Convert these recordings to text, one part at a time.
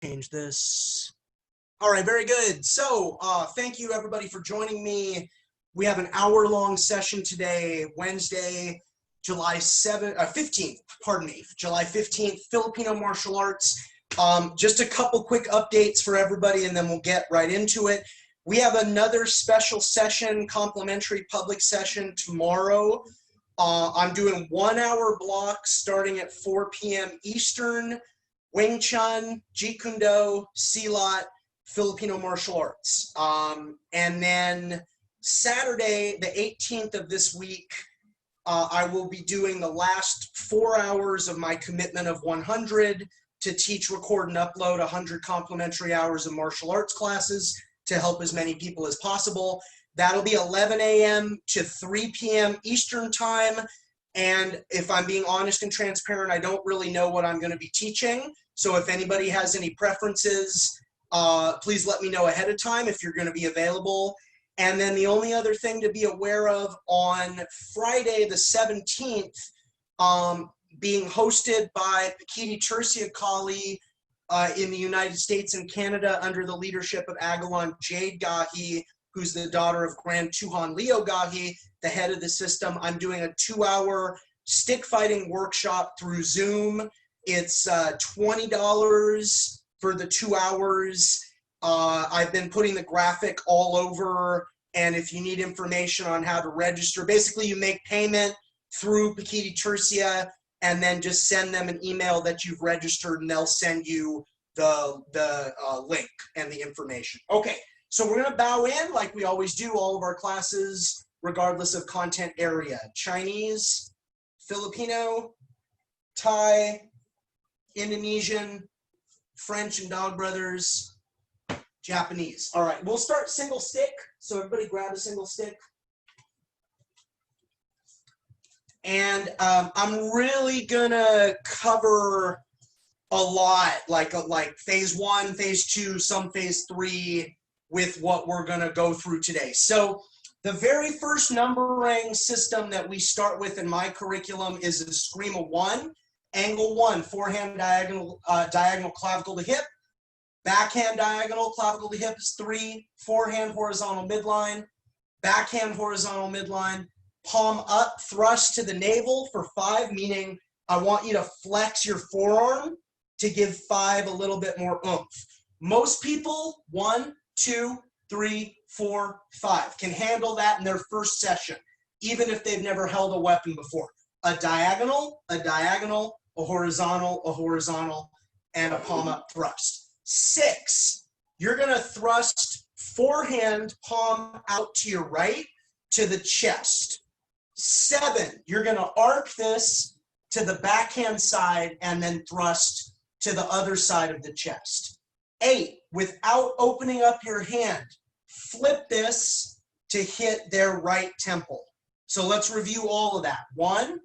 change this. All right, very good. So thank you everybody for joining me. We have an hour-long session today, Wednesday, July 15th, pardon me, July 15th, Filipino martial arts. Just a couple quick updates for everybody and then we'll get right into it. We have another special session, complimentary public session tomorrow. I'm doing 1 hour blocks starting at 4 p.m. Eastern, Wing Chun, Jeet Kune Do, Silat, Filipino martial arts. And then Saturday, the 18th of this week, I will be doing the last 4 hours of my commitment of 100 to teach, record, and upload 100 complimentary hours of martial arts classes to help as many people as possible. That'll be 11 a.m. to 3 p.m. Eastern time. And if I'm being honest and transparent, I don't really know what I'm going to be teaching. So if anybody has any preferences, please let me know ahead of time if you're going to be available. And then the only other thing to be aware of on Friday the 17th, being hosted by Pekiti Tirsia Kali in the United States and Canada under the leadership of Agalon Jade Gaje, who's the daughter of Grand Tuhon Leo Gaje, the head of the system. I'm doing a 2-hour stick fighting workshop through Zoom. It's $20 for the 2 hours. I've been putting the graphic all over, and if you need information on how to register, basically you make payment through Pekiti Tirsia and then just send them an email that you've registered and they'll send you the link and the information. Okay, so we're gonna bow in like we always do all of our classes, regardless of content area. Chinese, Filipino, Thai, Indonesian, French and Dog Brothers, Japanese. All right, we'll start single stick. So everybody grab a single stick. And I'm really gonna cover a lot, like phase 1, phase 2, some phase 3 with what we're gonna go through today. So the very first numbering system that we start with in my curriculum is Eskrima 1, angle 1, forehand diagonal, diagonal clavicle to hip. Backhand diagonal, clavicle to hip is 3, forehand horizontal midline, backhand horizontal midline, palm up, thrust to the navel for 5, meaning I want you to flex your forearm to give 5 a little bit more oomph. Most people, 1, 2, 3, 4, 5, can handle that in their first session, even if they've never held a weapon before. A diagonal, a horizontal, and a palm up thrust. 6, you're gonna thrust forehand palm out to your right to the chest. 7, you're gonna arc this to the backhand side and then thrust to the other side of the chest. 8, without opening up your hand, flip this to hit their right temple. So let's review all of that. 1,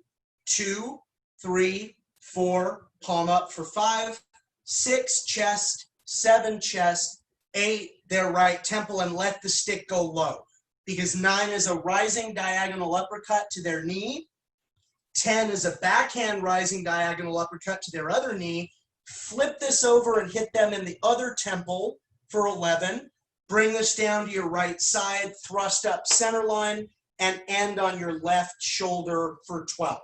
2, 3, 4, palm up for 5, 6, chest, 7, chest, 8, their right temple, and let the stick go low. Because 9 is a rising diagonal uppercut to their knee. 10 is a backhand rising diagonal uppercut to their other knee. Flip this over and hit them in the other temple for 11. Bring this down to your right side, thrust up center line, and end on your left shoulder for 12.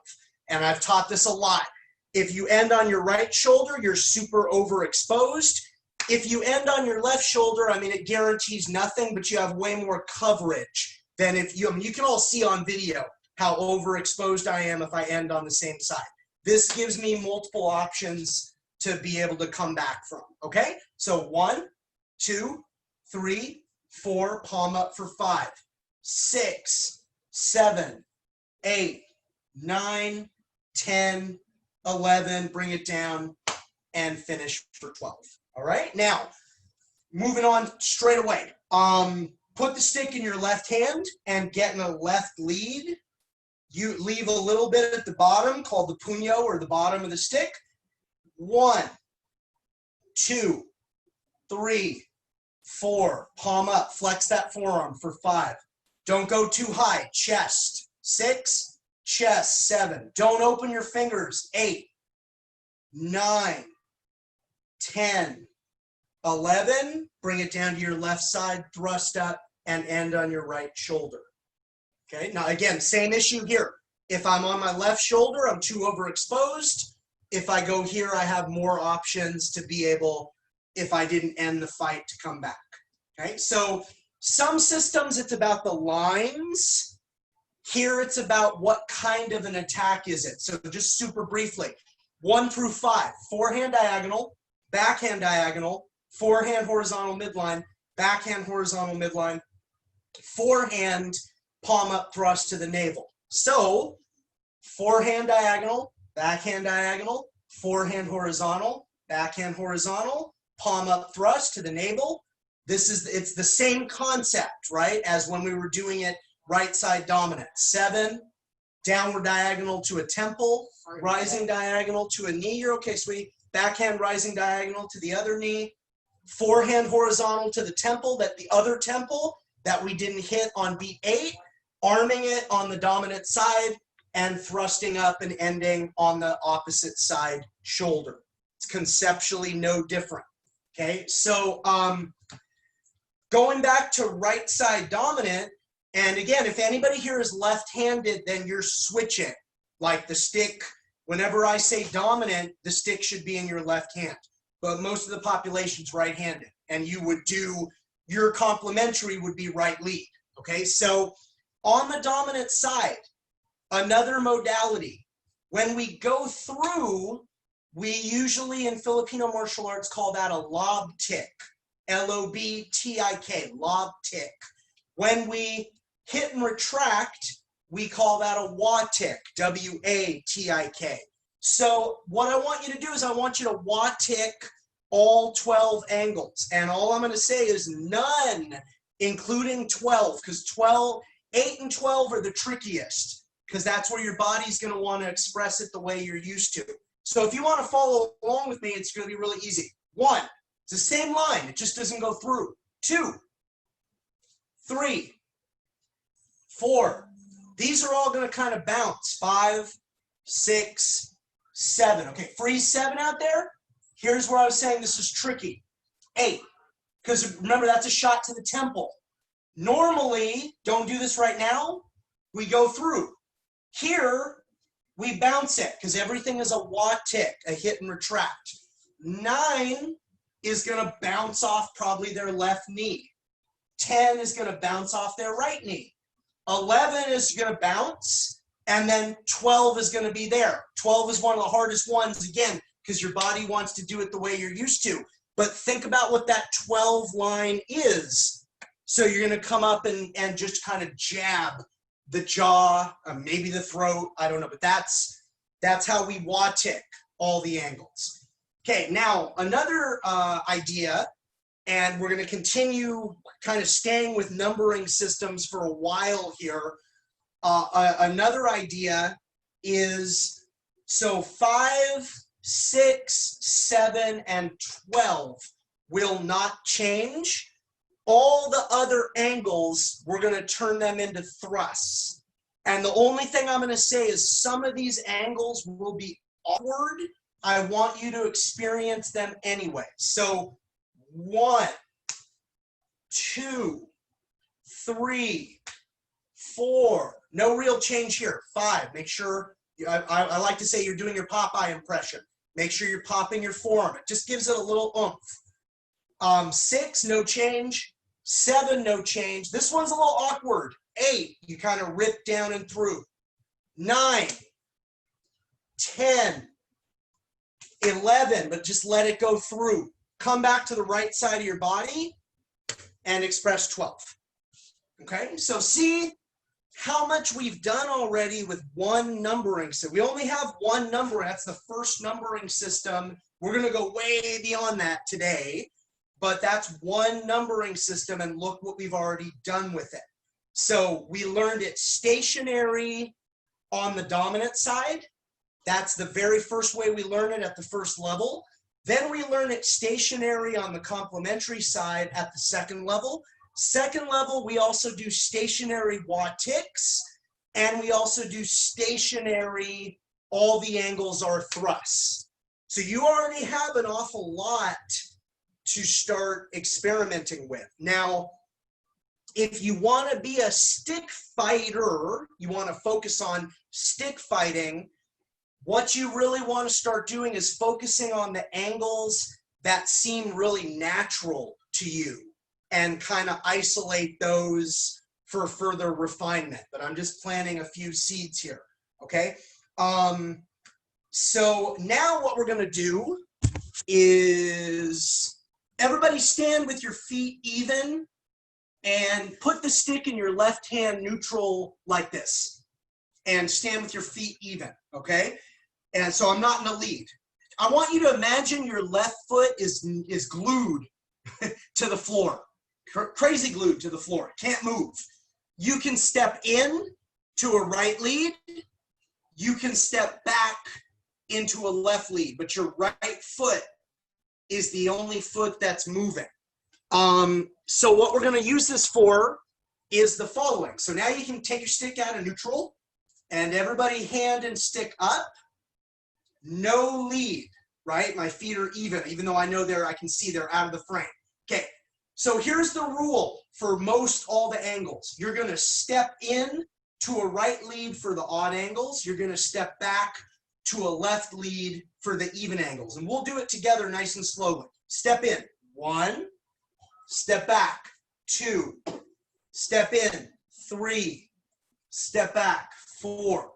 And I've taught this a lot. If you end on your right shoulder, you're super overexposed. If you end on your left shoulder, I mean, it guarantees nothing, but you have way more coverage than if you, I mean, you can all see on video how overexposed I am if I end on the same side. This gives me multiple options to be able to come back from, okay? So 1, 2, 3, 4, palm up for 5, 6, 7, 8, 9, 10, 11, bring it down, and finish for 12. All right, now, moving on straight away. Put the stick in your left hand and get in a left lead. You leave a little bit at the bottom called the puño, or the bottom of the stick. 1, 2, 3, 4, palm up, flex that forearm for 5. Don't go too high, chest. 6, chest. 7. Don't open your fingers. 8, 9, 10, 11, bring it down to your left side, thrust up, and end on your right shoulder. Okay, now again, same issue here. If I'm on my left shoulder, I'm too overexposed. If I go here, I have more options to be able, if I didn't end the fight, to come back. Okay, so some systems, it's about the lines. Here, it's about what kind of an attack is it. So just super briefly, 1 through 5, forehand diagonal, backhand diagonal, forehand horizontal midline, backhand horizontal midline, forehand palm up thrust to the navel. So forehand diagonal, backhand diagonal, forehand horizontal, backhand horizontal, palm up thrust to the navel. It's the same concept, right, as when we were doing it right side dominant. 7, downward diagonal to a temple, rising diagonal to a knee. You're okay, sweetie. Backhand rising diagonal to the other knee. Forehand horizontal to the temple, the other temple that we didn't hit on beat 8. Arming it on the dominant side and thrusting up and ending on the opposite side shoulder. It's conceptually no different. Okay, so going back to right side dominant, and again, if anybody here is left-handed, then you're switching. Like the stick, whenever I say dominant, the stick should be in your left hand. But most of the population's right-handed, and you would do, your complementary would be right lead. Okay, so on the dominant side, another modality, when we go through, we usually in Filipino martial arts call that a lob tick, L-O-B-T-I-K, lob tick. When we hit and retract, we call that a wa-tick, W-A-T-I-K. So what I want you to do is I want you to wa-tick all 12 angles. And all I'm going to say is none, including 12, because 8 and 12 are the trickiest, because that's where your body's going to want to express it the way you're used to. So if you want to follow along with me, it's going to be really easy. 1, it's the same line. It just doesn't go through. 2, 3, 4. These are all going to kind of bounce. 5, 6, 7. Okay, freeze 7 out there. Here's where I was saying this is tricky. 8, because remember, that's a shot to the temple. Normally, don't do this right now, we go through. Here, we bounce it, because everything is a wa-tick, a hit and retract. 9 is going to bounce off probably their left knee. 10 is going to bounce off their right knee. 11 is going to bounce, and then 12 is going to be there. 12 is one of the hardest ones, again, because your body wants to do it the way you're used to. But think about what that 12 line is. So you're going to come up and just kind of jab the jaw, maybe the throat, I don't know, but that's how we wa-tick all the angles. Okay, now another idea, and we're going to continue kind of staying with numbering systems for a while here. Another idea is, so 5, 6, 7, and 12 will not change. All the other angles, we're going to turn them into thrusts. And the only thing I'm going to say is some of these angles will be awkward. I want you to experience them anyway. So 1, 2, 3, 4. No real change here. 5. Make sure, I like to say you're doing your Popeye impression. Make sure you're popping your forearm. It just gives it a little oomph. 6, no change. 7, no change. This one's a little awkward. 8, you kind of rip down and through. 9, 10, 11, but just let it go through. Come back to the right side of your body and express 12. Okay, so see how much we've done already with one numbering system. We only have one number. That's the first numbering system. We're going to go way beyond that today, but that's one numbering system, and look what we've already done with it. So we learned it stationary on the dominant side. That's the very first way we learn it at the first level. Then we learn it stationary on the complementary side at the second level. Second level, we also do stationary wa-ticks, and we also do stationary, all the angles are thrusts. So you already have an awful lot to start experimenting with. Now, if you want to be a stick fighter, you want to focus on stick fighting, what you really want to start doing is focusing on the angles that seem really natural to you and kind of isolate those for further refinement. But I'm just planting a few seeds here, okay? So now what we're going to do is everybody stand with your feet even and put the stick in your left hand neutral like this and stand with your feet even, okay? And so I'm not in the lead. I want you to imagine your left foot is glued to the floor, crazy glued to the floor, can't move. You can step in to a right lead, you can step back into a left lead, but your right foot is the only foot that's moving. So what we're going to use this for is the following. So now you can take your stick out of neutral and everybody hand and stick up. No lead, right? My feet are even though I know I can see they're out of the frame. Okay, so here's the rule for most all the angles. You're going to step in to a right lead for the odd angles. You're going to step back to a left lead for the even angles. And we'll do it together nice and slowly. Step in, 1, step back, 2, step in, 3, step back, 4,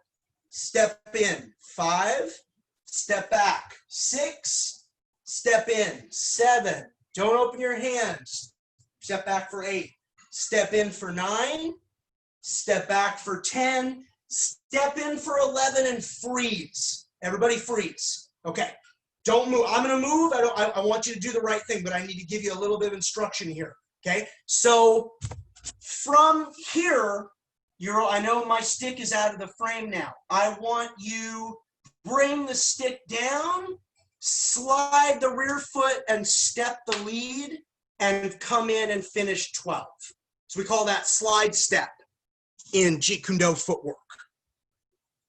step in, 5, step back, 6, step in, 7, don't open your hands, step back for 8, step in for 9, step back for 10, step in for 11 and freeze. Everybody freeze. Okay, don't move. I'm gonna move. I want you to do the right thing, but I need to give you a little bit of instruction here. Okay, so from here, I know my stick is out of the frame now. I want you bring the stick down, slide the rear foot and step the lead and come in and finish 12. So we call that slide step in Jeet Kune Do footwork.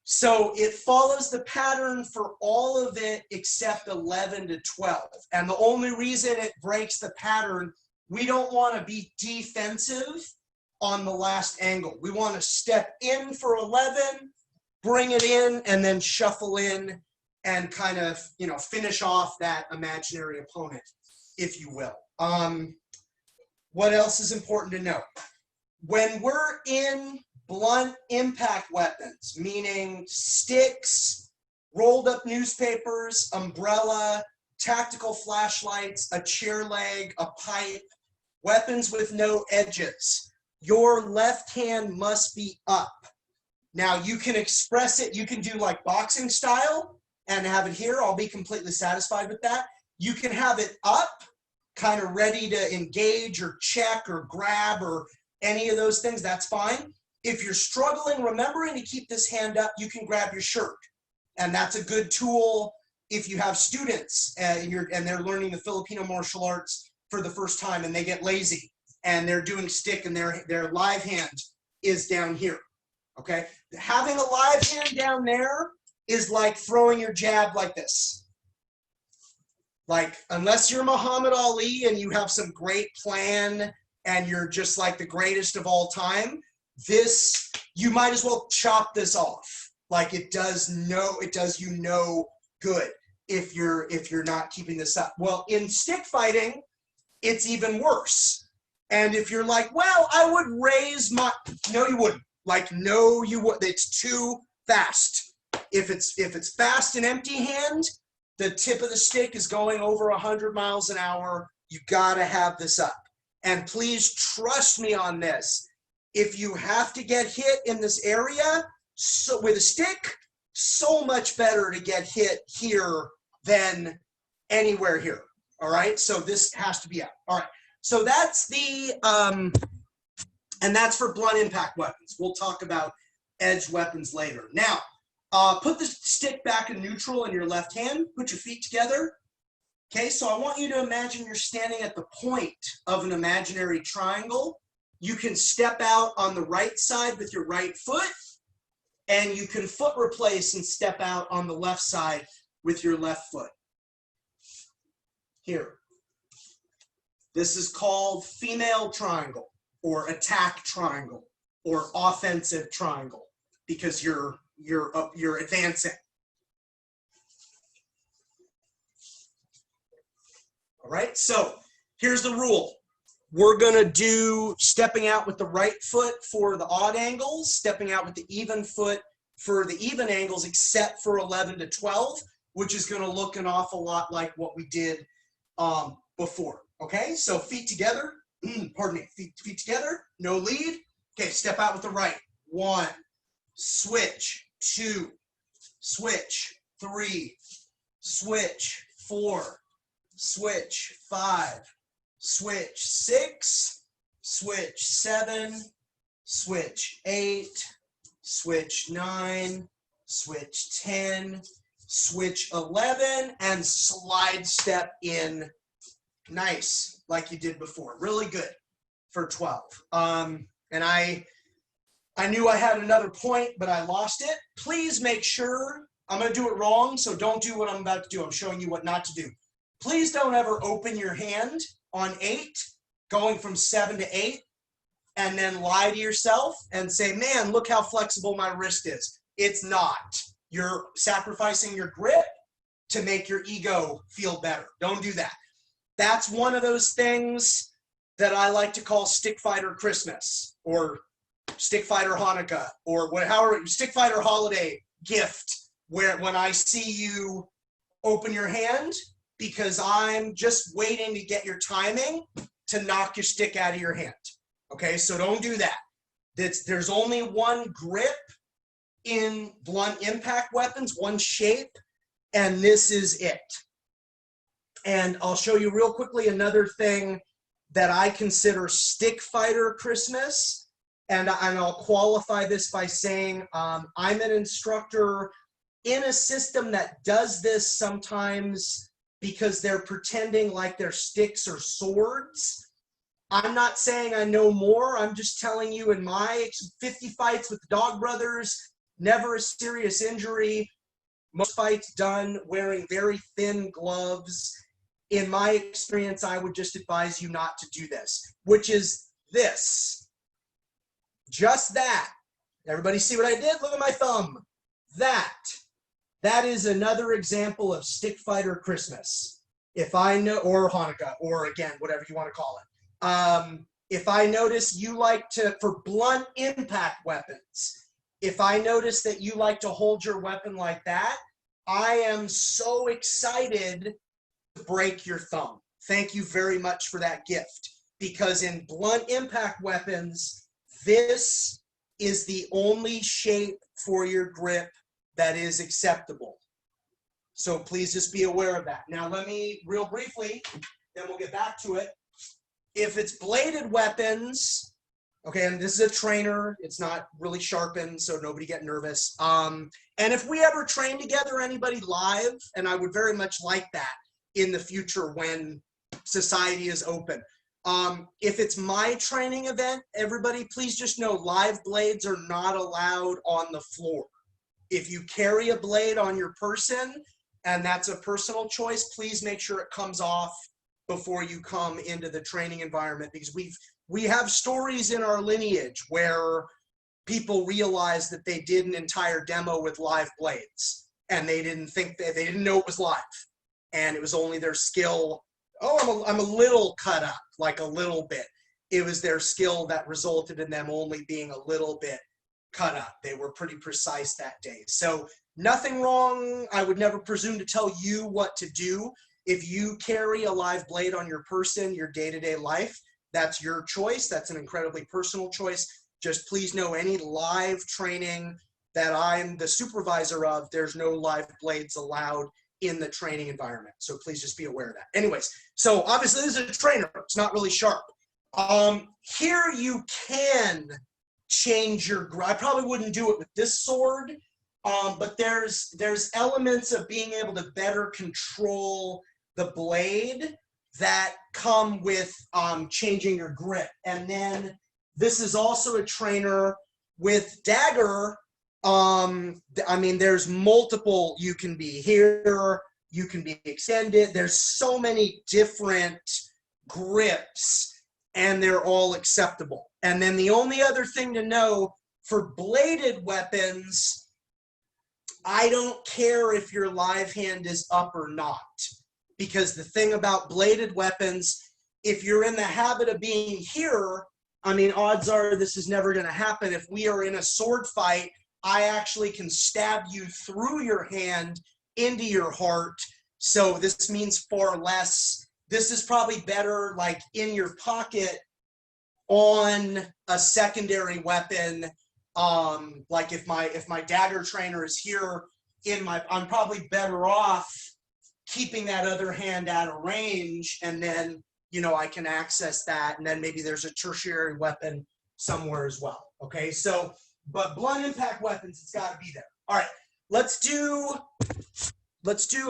So it follows the pattern for all of it except 11 to 12. And the only reason it breaks the pattern, we don't want to be defensive on the last angle. We want to step in for 11, bring it in, and then shuffle in and kind of, finish off that imaginary opponent, if you will. What else is important to know? When we're in blunt impact weapons, meaning sticks, rolled up newspapers, umbrella, tactical flashlights, a chair leg, a pipe, weapons with no edges, your left hand must be up. Now you can express it, you can do like boxing style and have it here. I'll be completely satisfied with that. You can have it up, kind of ready to engage or check or grab or any of those things, that's fine. If you're struggling, remembering to keep this hand up, you can grab your shirt. And that's a good tool if you have students and they're learning the Filipino martial arts for the first time and they get lazy and they're doing stick and their live hand is down here, okay? Having a live hand down there is like throwing your jab like this. Like, unless you're Muhammad Ali and you have some great plan and you're just like the greatest of all time, you might as well chop this off. Like it does you no good if you're not keeping this up. Well, in stick fighting, it's even worse. And if you're like, well, I would raise no, you wouldn't. Like, no, you would. It's too fast. If it's fast and empty hand, the tip of the stick is going over 100 miles an hour. You gotta have this up. And please trust me on this. If you have to get hit in this area with a stick, so much better to get hit here than anywhere here. All right, so this has to be up. All right, so that's and that's for blunt impact weapons. We'll talk about edge weapons later. Now, put the stick back in neutral in your left hand. Put your feet together. Okay, so I want you to imagine you're standing at the point of an imaginary triangle. You can step out on the right side with your right foot, and you can foot replace and step out on the left side with your left foot. Here. This is called female triangle or attack triangle or offensive triangle because you're advancing. All right, so here's the rule. We're gonna do stepping out with the right foot for the odd angles, stepping out with the even foot for the even angles, except for 11 to 12, which is gonna look an awful lot like what we did before. Okay, so feet together, pardon me, feet together, no lead. Okay, step out with the right. 1, switch, 2, switch, 3, switch, 4, switch, 5, switch, 6, switch, 7, switch, 8, switch, 9, switch, 10, switch, 11, and slide step in. Nice, like you did before. Really good for 12. And I knew I had another point, but I lost it. Please make sure, I'm going to do it wrong, so don't do what I'm about to do. I'm showing you what not to do. Please don't ever open your hand on 8, going from 7 to 8, and then lie to yourself and say, man, look how flexible my wrist is. It's not. You're sacrificing your grip to make your ego feel better. Don't do that. That's one of those things that I like to call stick fighter Christmas or stick fighter Hanukkah or however, stick fighter holiday gift, where when I see you open your hand, because I'm just waiting to get your timing to knock your stick out of your hand. Okay, so don't do that. There's only one grip in blunt impact weapons, one shape, and this is it. And I'll show you real quickly another thing that I consider stick fighter Christmas, and I'll qualify this by saying I'm an instructor in a system that does this sometimes because they're pretending like they're sticks or swords. I'm not saying I know more. I'm just telling you in my 50 fights with the Dog Brothers, never a serious injury. Most fights done wearing very thin gloves. In my experience, I would just advise you not to do this, which is this. Just that. Everybody see what I did? Look at my thumb. That is another example of stick fighter Christmas. If I know, or Hanukkah, or again, whatever you want to call it. If I notice you like to, for blunt impact weapons, if I notice that you like to hold your weapon like that, I am so excited to break your thumb. Thank you very much for that gift. Because in blunt impact weapons, this is the only shape for your grip that is acceptable. So please just be aware of that. Now let me, real briefly, then we'll get back to it. If it's bladed weapons, okay, and this is a trainer, it's not really sharpened, so nobody get nervous. And if we ever train together, anybody live, and I would very much like that in the future when society is open. If it's my training event, everybody please just know live blades are not allowed on the floor. If you carry a blade on your person, and that's a personal choice, please make sure it comes off before you come into the training environment, because we have stories in our lineage where people realized that they did an entire demo with live blades and they didn't think that, they didn't know it was live, and it was only their skill. Oh, I'm a little cut up, like a little bit. It was their skill that resulted in them only being a little bit cut up. They were pretty precise that day. So nothing wrong. I would never presume to tell you what to do. If you carry a live blade on your person, your day-to-day life, that's your choice. That's an incredibly personal choice. Just please know any live training that I'm the supervisor of, there's no live blades allowed in the training environment. So please just be aware of that. Anyways, so obviously this is a trainer. It's not really sharp. Here you can change your grip. I probably wouldn't do it with this sword, but there's elements of being able to better control the blade that come with changing your grip. And then this is also a trainer with dagger. I mean, there's multiple. You can be here, you can be extended. There's so many different grips, and they're all acceptable. And then the only other thing to know for bladed weapons, I don't care if your live hand is up or not, because the thing about bladed weapons, if you're in the habit of being here, I mean, odds are this is never going to happen. If we are in a sword fight, I actually can stab you through your hand into your heart. So this means far less. This is probably better like in your pocket on a secondary weapon. Like if my dagger trainer is here I'm probably better off keeping that other hand out of range, and then, you know, I can access that, and then maybe there's a tertiary weapon somewhere as well. Okay, so, but blunt impact weapons, it's got to be there. All right, let's do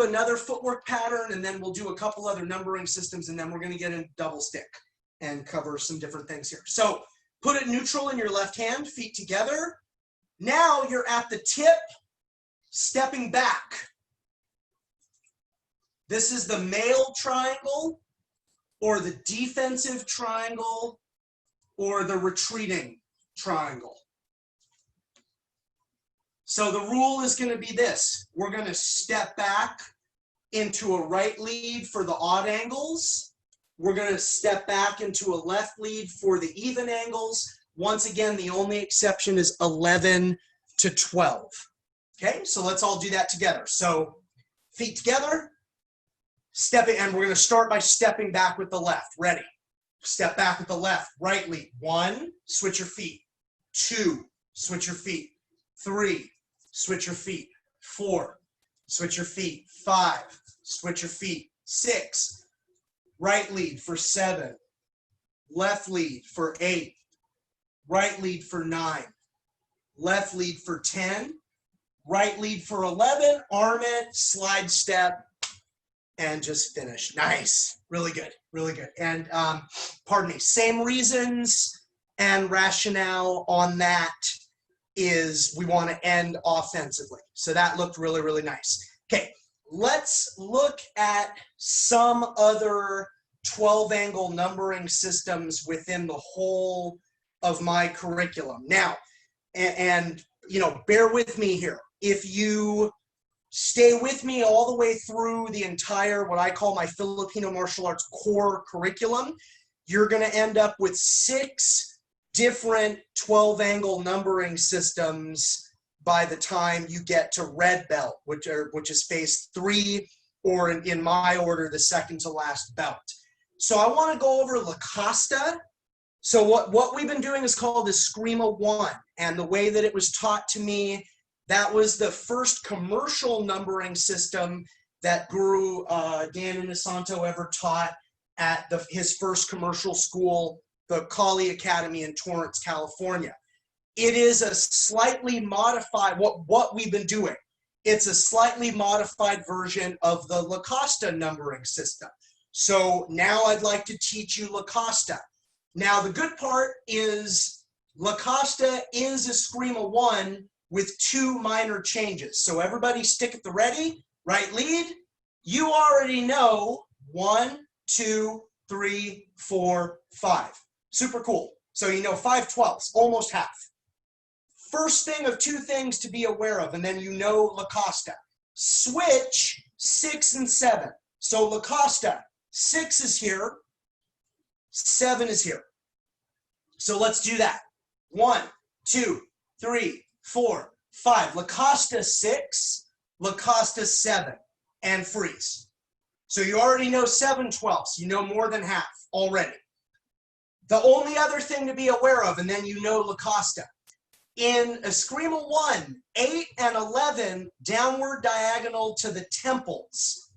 another footwork pattern, and then we'll do a couple other numbering systems, and then we're going to get into double stick and cover some different things here. So put it neutral in your left hand, feet together. Now you're at the tip, stepping back. This is the male triangle, or the defensive triangle, or the retreating triangle. So the rule is going to be this. We're going to step back into a right lead for the odd angles. We're going to step back into a left lead for the even angles. Once again, the only exception is 11 to 12. Okay, so let's all do that together. So feet together, stepping, and we're going to start by stepping back with the left. Ready? Step back with the left, right lead. 1, switch your feet. 2, switch your feet. 3, switch your feet. 4, switch your feet. 5, switch your feet. 6, right lead for 7, left lead for 8, right lead for 9, left lead for 10, right lead for 11, arm it, slide step, and just finish. Nice. Really good. Really good. And pardon me, same reasons and rationale on that is we want to end offensively. So that looked really, really nice. Okay, let's look at some other 12-angle numbering systems within the whole of my curriculum. Now, and you know, bear with me here. If you stay with me all the way through the entire, what I call my Filipino martial arts core curriculum, you're going to end up with 6 different 12-angle numbering systems by the time you get to red belt, which is phase 3, or in my order, the second to last belt. So I want to go over La Costa. So what we've been doing is called Eskrima 1, and the way that it was taught to me, that was the first commercial numbering system that Guro Dan Inosanto ever taught at his first commercial school, the Kali Academy in Torrance, California. It is a slightly modified, what we've been doing, it's a slightly modified version of the La Costa numbering system. So now I'd like to teach you La Costa. Now the good part is La Costa is Eskrima 1 with 2 minor changes. So everybody stick at the ready, right lead. You already know 1, 2, 3, 4, 5. Super cool. So you know 5/12, almost half. First thing of 2 things to be aware of, and then you know La Costa. Switch 6 and 7. So La Costa, 6 is here, 7 is here. So let's do that. 1, 2, 3, 4, 5. La Costa 6, La Costa 7, and freeze. So you already know 7/12. You know more than half already. The only other thing to be aware of, and then you know La Costa. In Eskrima 1, 8 and 11, downward diagonal to the temples.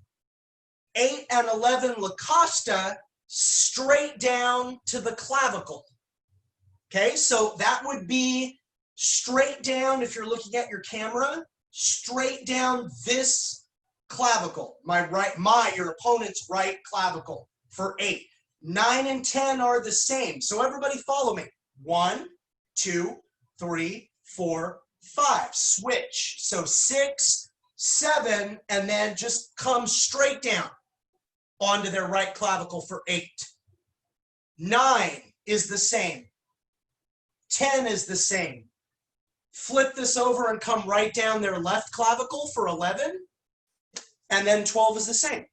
8 and 11, La Costa, straight down to the clavicle. Okay, so that would be straight down, if you're looking at your camera, straight down this clavicle, your opponent's right clavicle for 8. 9 and 10 are the same. So everybody follow me. 1, 2, 3, 4, 5. Switch. So 6, 7, and then just come straight down onto their right clavicle for 8. 9 is the same. 10 is the same. Flip this over and come right down their left clavicle for 11. And then 12 is the same.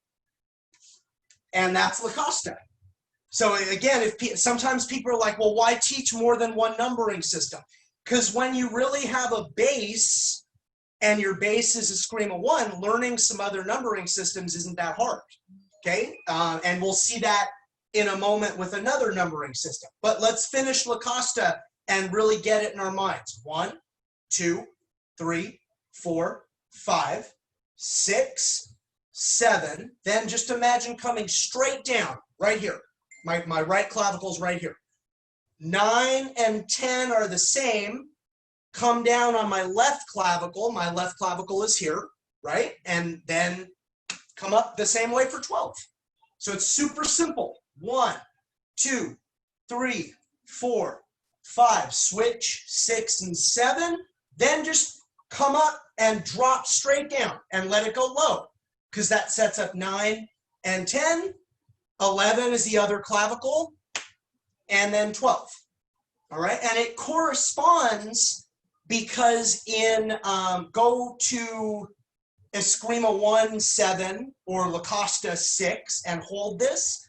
And that's La Costa. So again, sometimes people are like, well, why teach more than one numbering system? Because when you really have a base and your base is Eskrima 1, learning some other numbering systems isn't that hard. Okay, and we'll see that in a moment with another numbering system. But let's finish La Costa and really get it in our minds. 1, 2, 3, 4, 5, 6, 7. Then just imagine coming straight down right here. My right clavicle's right here. 9 and 10 are the same. Come down on my left clavicle. My left clavicle is here, right? And then come up the same way for 12. So it's super simple. 1, 2, 3, 4, 5. Switch 6 and 7. Then just come up and drop straight down and let it go low, because that sets up 9 and 10. 11 is the other clavicle, and then 12. All right, and it corresponds because in go to Eskrima 1, 7 or La Costa 6 and hold this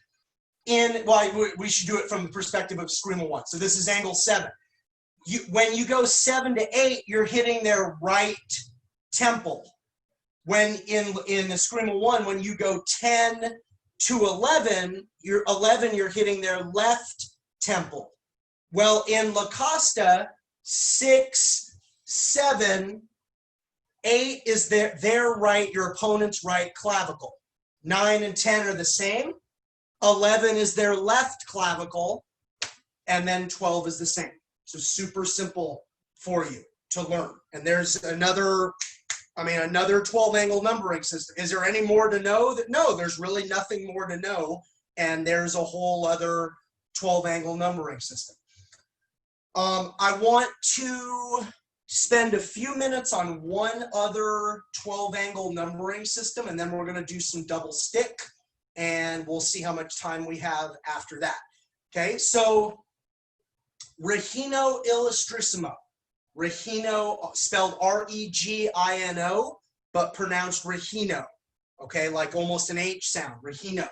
in, well, we should do it from the perspective of Eskrima 1. So this is angle 7. When you go 7 to 8, you're hitting their right temple. When in Eskrima 1, when you go 10 to 11, you're hitting their left temple. Well, in La Costa, 6, 7, 8 is their right, your opponent's right clavicle. 9 and 10 are the same. 11 is their left clavicle, and then 12 is the same. So super simple for you to learn. And there's another 12 angle numbering system. Is there any more to know? No, there's really nothing more to know. And there's a whole other 12 angle numbering system. I want to spend a few minutes on one other 12 angle numbering system, and then we're going to do some double stick, and we'll see how much time we have after that. Okay, so Regino Illustrissimo. Regino, spelled R-E-G-I-N-O, but pronounced Regino, okay, like almost an H sound, Regino.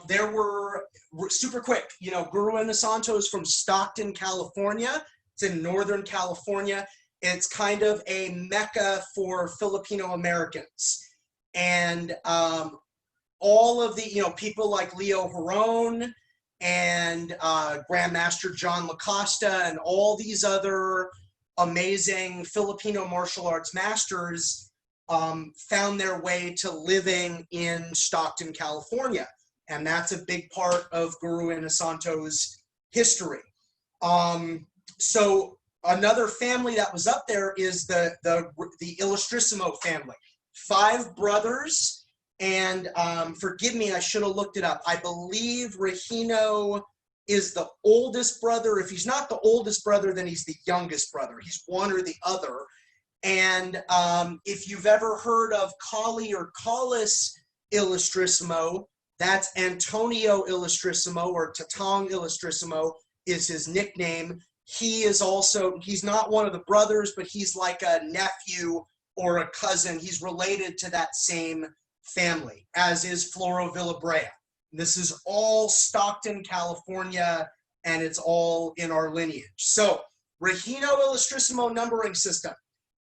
There were, super quick, you know, Guro Inosanto is from Stockton, California. It's in Northern California. It's kind of a mecca for Filipino Americans. And all of the, you know, people like Leo Huron and Grandmaster John Lacosta and all these other amazing Filipino martial arts masters found their way to living in Stockton, California. And that's a big part of Guro Inosanto's history. So another family that was up there is the Illustrissimo family. 5 brothers, and forgive me, I should have looked it up. I believe Regino is the oldest brother. If he's not the oldest brother, then he's the youngest brother. He's one or the other. And if you've ever heard of Kali or Kalis Illustrissimo, that's Antonio Illustrissimo, or Tatang Illustrissimo is his nickname. He is also, he's not one of the brothers, but he's like a nephew or a cousin. He's related to that same family, as is Floro Villabrea. This is all Stockton, California, and it's all in our lineage. So, Regino Illustrissimo numbering system.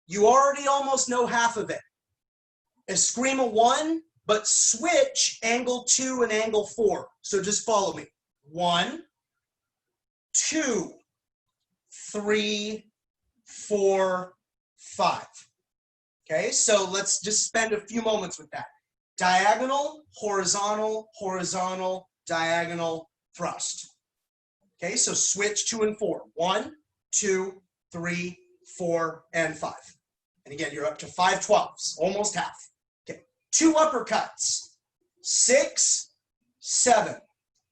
You already almost know half of it. Eskrima 1, but switch angle 2 and angle 4. So just follow me. 1, 2, 3, 4, 5. Okay, so let's just spend a few moments with that. Diagonal, horizontal, horizontal, diagonal, thrust. Okay, so switch 2 and 4. 1, 2, 3, 4, and 5. And again, you're up to 5 12s, almost half. Okay, 2 uppercuts, 6, 7,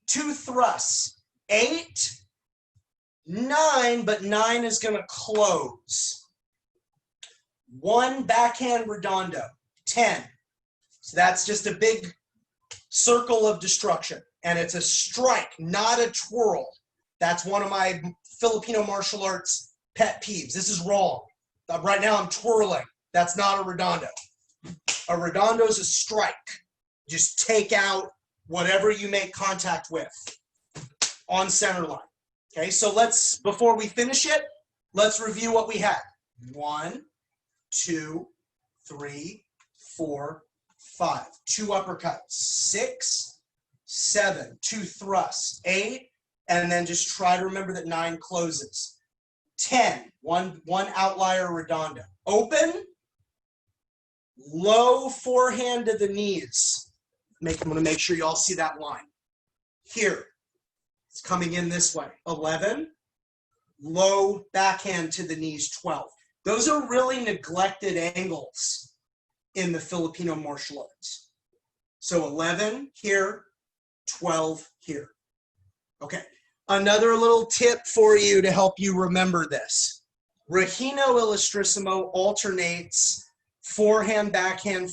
2 thrusts, 8, 9, but 9 is going to close. 1 backhand redondo, 10. So that's just a big circle of destruction. and it's a strike, not a twirl. That's one of my Filipino martial arts pet peeves. This is wrong. Right now I'm twirling. That's not a redondo. A redondo is a strike. Just take out whatever you make contact with on center line. Okay, so let's, before we finish it, let's review what we had. 1, 2, 3, 4, 5. 2 uppercuts. 6, 7. 2 thrusts. 8. And then just try to remember that 9 closes. 10. One outlier redondo. Open. Low forehand to the knees. I'm going to make sure you all see that line. Here. It's coming in this way. 11. Low backhand to the knees. 12. Those are really neglected angles in the Filipino martial arts. So 11 here, 12 here. Okay. Another little tip for you to help you remember this. Regino Illustrissimo alternates forehand, backhand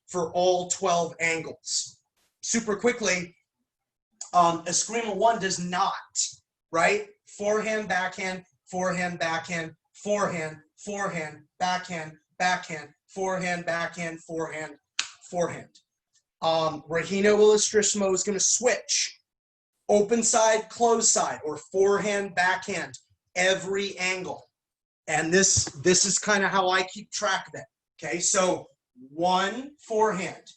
for all 12 angles. Super quickly, Eskrima 1 does not, right? Forehand, backhand, forehand, backhand, forehand, forehand, backhand, backhand, forehand, backhand, forehand, forehand. Regino Illustrissimo is going to switch. Open side, close side, or forehand, backhand, every angle. And this is kind of how I keep track of it. Okay, so 1 forehand,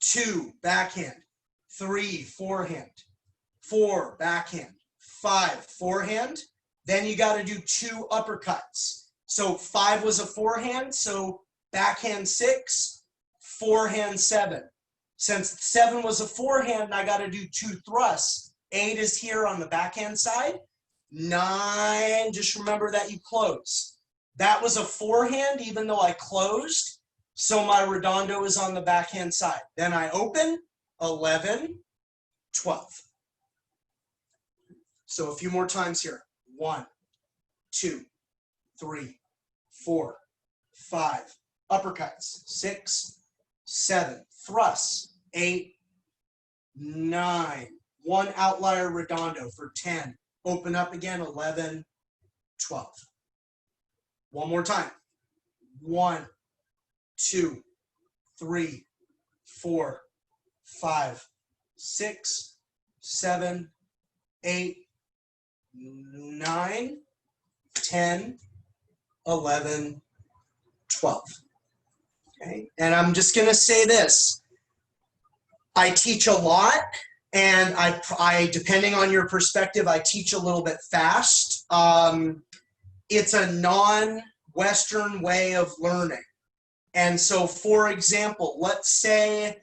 2 backhand, 3 forehand, 4 backhand, 5 forehand. Then you got to do 2 uppercuts. So 5 was a forehand, so backhand 6, forehand 7. Since 7 was a forehand, I got to do 2 thrusts. 8 is here on the backhand side. 9, just remember that you close. That was a forehand, even though I closed. So my redondo is on the backhand side. Then I open, 11, 12. So a few more times here. 1, 2, 3, 4, 5. Uppercuts. 6, 7. Thrusts. 8, 9. 1 outlier redondo for 10. Open up again, 11, 12. One more time. 1, 2, 3, 4, 5, 6, 7, 8, 9, 10, 11, 12. Okay, and I'm just going to say this. I teach a lot, and I depending on your perspective, I teach a little bit fast. It's a non-Western way of learning. And so, for example, let's say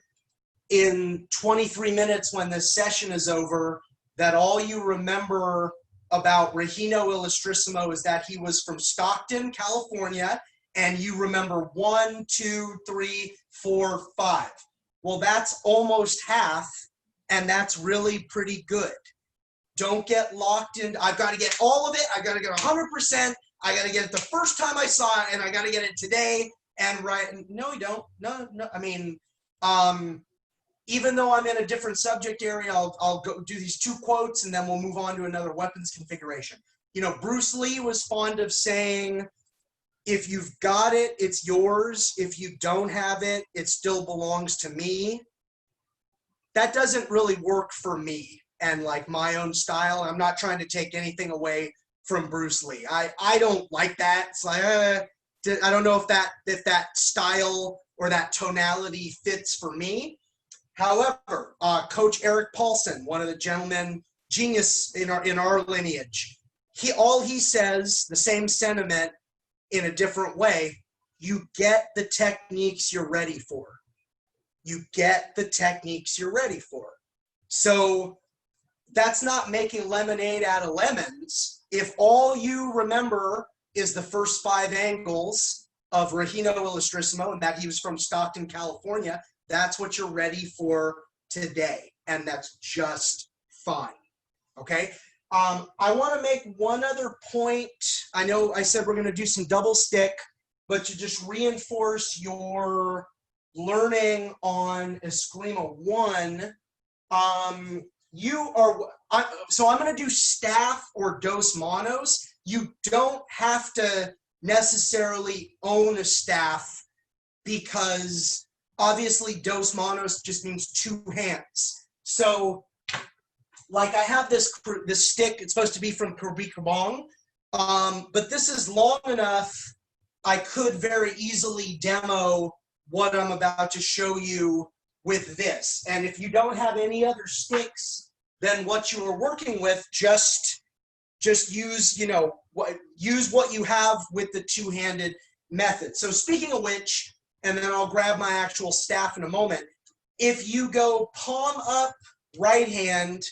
in 23 minutes when this session is over, that all you remember about Regino Illustrissimo is that he was from Stockton, California, and you remember 1, 2, 3, 4, 5. Well, that's almost half, and that's really pretty good. Don't get locked in. I've got to get all of it. I got to get 100%. I got to get it the first time I saw it, and I got to get it today. And right, no, you don't. No. I mean, even though I'm in a different subject area, I'll go do these 2 quotes, and then we'll move on to another weapons configuration. You know, Bruce Lee was fond of saying, if you've got it, it's yours. If you don't have it, it still belongs to me. That doesn't really work for me and like my own style. I'm not trying to take anything away from Bruce Lee. I don't like that. It's like, I don't know if that style or that tonality fits for me. However, Coach Eric Paulson, one of the gentlemen, genius in our lineage, all he says, the same sentiment in a different way, you get the techniques you're ready for. You get the techniques you're ready for. So that's not making lemonade out of lemons. If all you remember is the first 5 angles of Regino Illustrissimo and that he was from Stockton, California, that's what you're ready for today. And that's just fine. Okay? I want to make one other point. I know I said we're going to do some double stick, but to just reinforce your learning on Eskrima 1, So I'm going to do staff or dos manos. You don't have to necessarily own a staff because obviously dos manos just means two hands. So like I have this stick, it's supposed to be from Kabong, but this is long enough, I could very easily demo what I'm about to show you with this. And if you don't have any other sticks than what you are working with, just use, you know, use what you have with the two-handed method. So speaking of which, and then I'll grab my actual staff in a moment, if you go palm up right hand,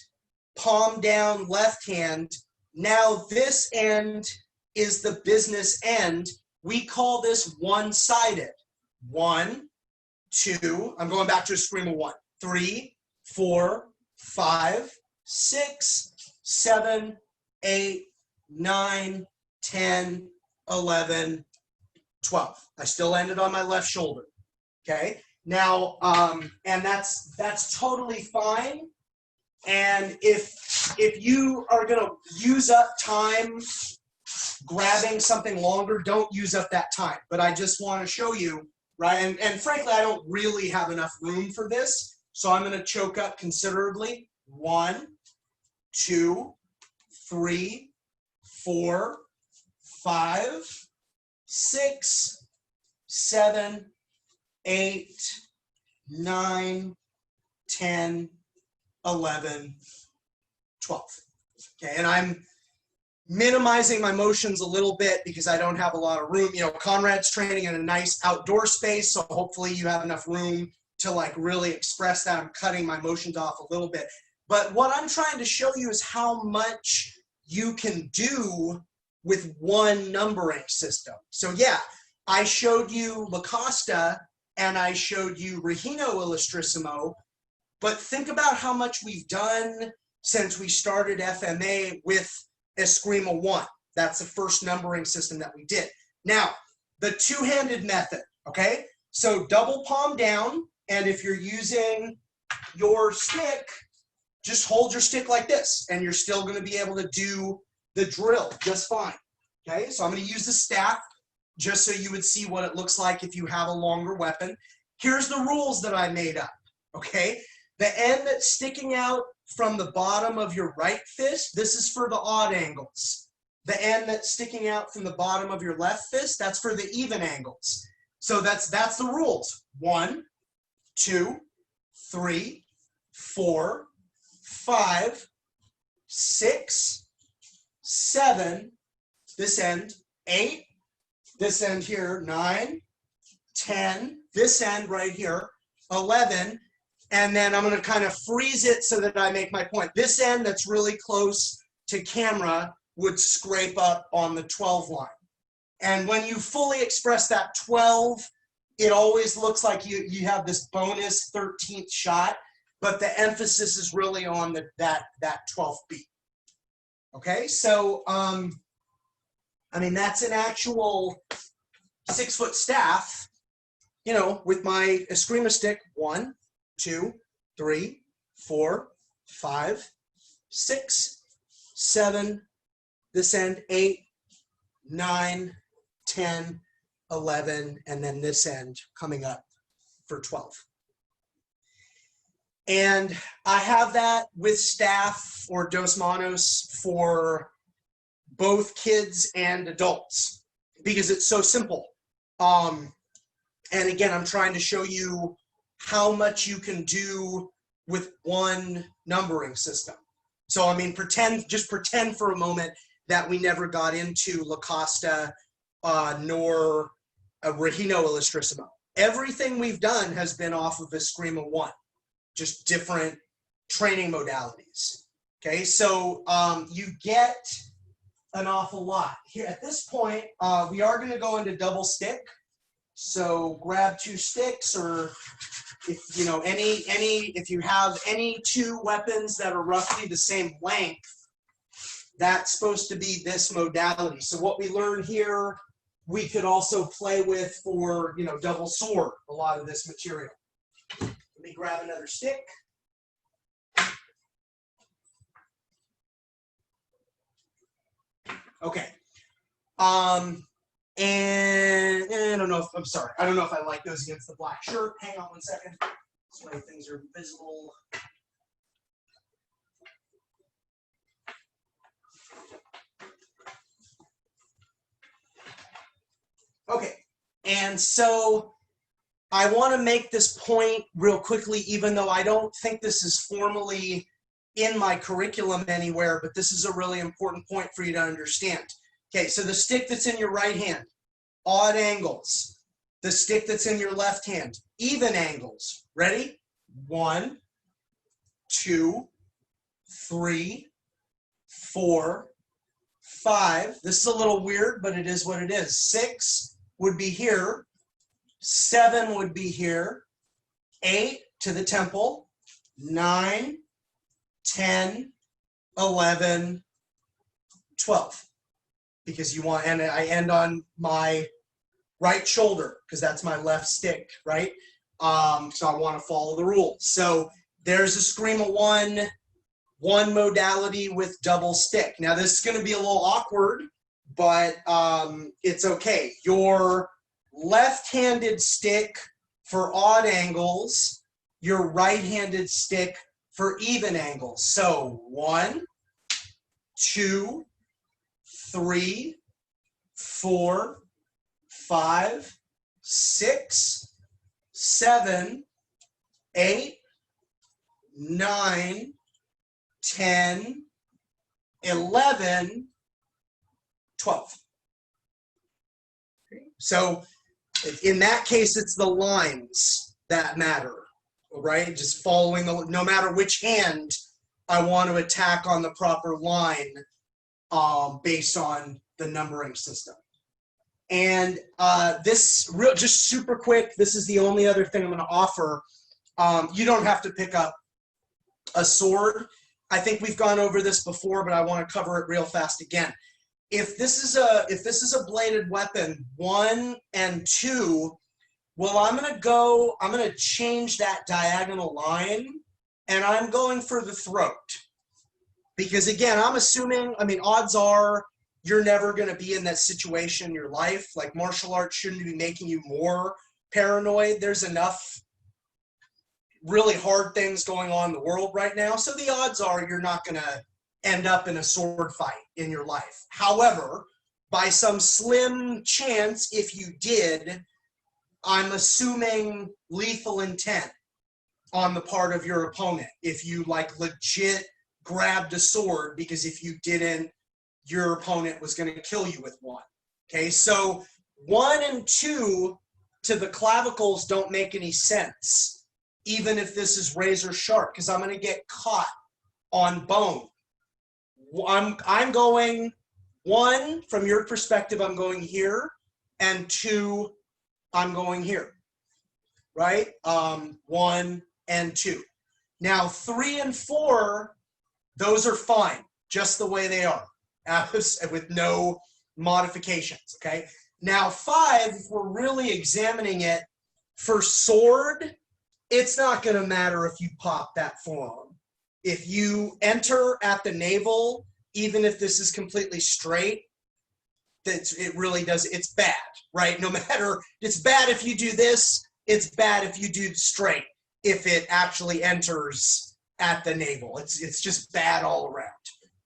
palm down left hand, now this end is the business end. We call this one-sided. 1, 2, I'm going back to Eskrima 1, 3, 4, 5, 6, 7, 8, 9, 10, 11, 12. I still ended on my left shoulder. Okay. Now, and that's totally fine. And if you are going to use up time grabbing something longer, don't use up that time. But I just want to show you, right? And frankly, I don't really have enough room for this. So I'm going to choke up considerably. 1, 2, 3, 4, 5, 6, 7, 8, 9, 10, 11, 12. Okay, and I'm minimizing my motions a little bit because I don't have a lot of room. You know, Conrad's training in a nice outdoor space, so hopefully you have enough room to like really express that. I'm cutting my motions off a little bit. But what I'm trying to show you is how much you can do with one numbering system. So yeah, I showed you La Costa and I showed you Regino Illustrissimo, but think about how much we've done since we started FMA with Eskrima 1. That's the first numbering system that we did. Now, the two-handed method, okay? So double palm down, and if you're using your stick, just hold your stick like this, and you're still gonna be able to do the drill just fine, okay? So I'm gonna use the staff just so you would see what it looks like if you have a longer weapon. Here's the rules that I made up, okay? The end that's sticking out from the bottom of your right fist, this is for the odd angles. The end that's sticking out from the bottom of your left fist, that's for the even angles. So that's the rules. 1, 2, 3, 4, 5, 6, 7, this end, 8, this end here, 9, 10, this end right here, 11, and then I'm going to kind of freeze it so that I make my point. This end that's really close to camera would scrape up on the 12 line. And when you fully express that 12, it always looks like you have this bonus 13th shot, but the emphasis is really on that 12th beat. Okay, so I mean, that's an actual 6-foot staff, you know, with my Eskrima stick. 1, 2, 3, 4, 5, 6, 7, this end, 8, 9, 10, 11, and then this end coming up for 12. And I have that with staff or dos manos for both kids and adults because it's so simple. And again, I'm trying to show you how much you can do with one numbering system. So I mean, just pretend for a moment that we never got into La Costa nor Regino Illustrissimo. Everything we've done has been off of Eskrima 1, just different training modalities. Okay, so you get an awful lot. Here at this point, we are going to go into double stick. So grab 2 sticks, or if you know if you have any 2 weapons that are roughly the same length, that's supposed to be this modality. So what we learn here, we could also play with for, you know, double sword, a lot of this material. Let me grab another stick. Okay. And I don't know if, I'm sorry, I don't know if I like those against the black shirt. Hang on 1 second. This way things are visible. Okay, and so I want to make this point real quickly, even though I don't think this is formally in my curriculum anywhere, but this is a really important point for you to understand. Okay, so the stick that's in your right hand, odd angles. The stick that's in your left hand, even angles. Ready? 1, 2, 3, 4, 5. This is a little weird, but it is what it is. 6 would be here. 7 would be here. 8 to the temple. 9, 10, 11, 12. Because you want, and I end on my right shoulder because that's my left stick, right? So I want to follow the rules. So there's Eskrima one modality with double stick. Now this is going to be a little awkward, but it's okay. Your left-handed stick for odd angles, your right-handed stick for even angles. So 1, 2, 3, 4, 5, 6, 7, 8, 9, 10, 11, 12. So in that case, it's the lines that matter, right? Just following the, no matter which hand I want to attack on the proper line based on the numbering system. And just super quick, this is the only other thing I'm going to offer. You don't have to pick up a sword. I think we've gone over this before, but I want to cover it real fast again. If this is a bladed weapon, 1 and 2, well, I'm going to change that diagonal line, and I'm going for the throat. Because again, I'm assuming, I mean, odds are you're never going to be in that situation in your life. Like, martial arts shouldn't be making you more paranoid. There's enough really hard things going on in the world right now. So the odds are you're not going to end up in a sword fight in your life. However, by some slim chance, if you did, I'm assuming lethal intent on the part of your opponent. If you like legit grabbed a sword, because if you didn't, your opponent was going to kill you with one. Okay, so 1 and 2 to the clavicles don't make any sense, even if this is razor sharp, because I'm going to get caught on bone. I'm going 1, from your perspective, I'm going here, and 2, I'm going here, right? 1 and 2. Now 3 and 4, those are fine, just the way they are, with no modifications, okay? Now 5, if we're really examining it, for sword, it's not going to matter if you pop that forearm. If you enter at the navel, even if this is completely straight, it really does, it's bad, right? No matter, it's bad if you do this, it's bad if you do straight, if it actually enters at the navel. It's just bad all around.